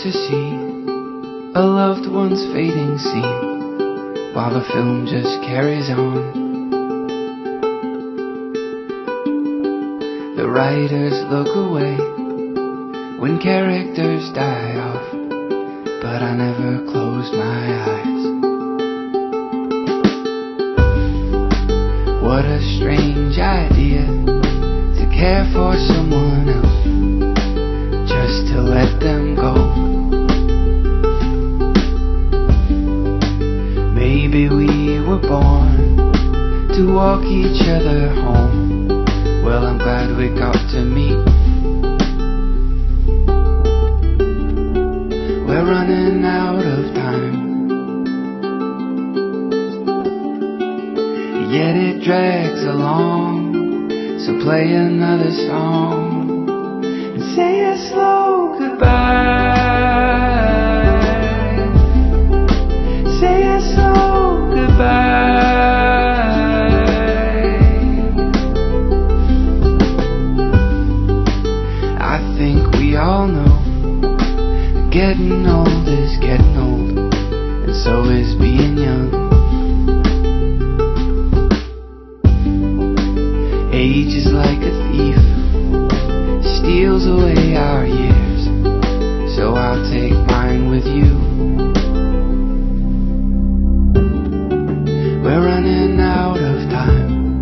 to see a loved one's fading scene while the film just carries on. The writers look away when characters die off, but I never closed my eyes. What a strange idea to care for someone else, just to let them go. Maybe we were born to walk each other home. Well, I'm glad we got to meet. We're running out of time, yet it drags along. So play another song and say a slow goodbye. Say a slow goodbye. I think we all know getting old is getting old, and so is being young. Age is like a thief, steals away our years, so I'll take mine with you. We're running out of time,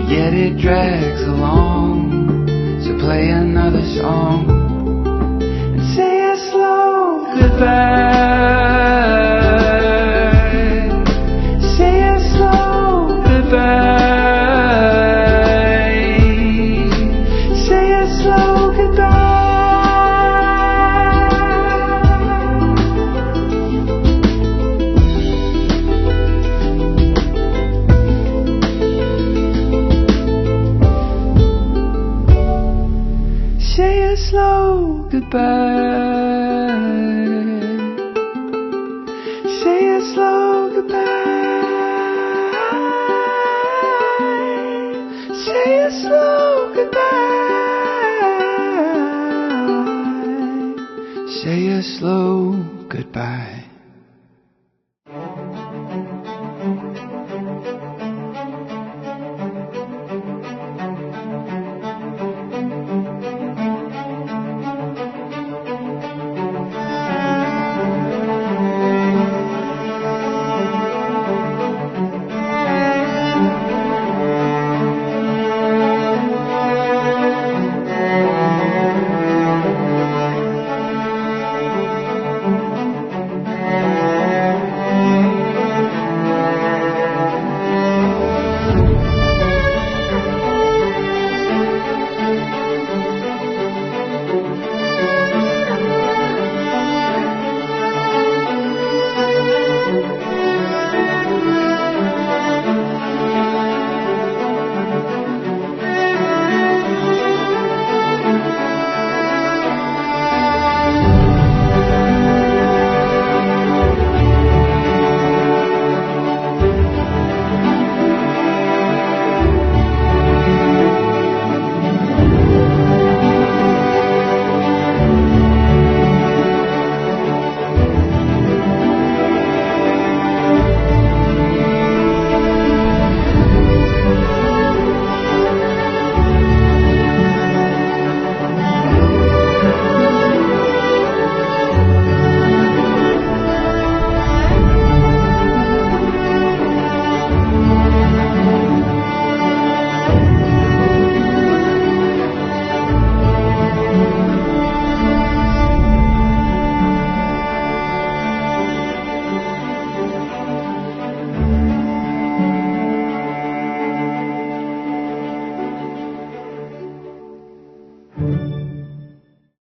yet it drags along, so play another song and say a slow goodbye. Slow goodbye. Say a slow goodbye. Say a slow goodbye. Say a slow goodbye.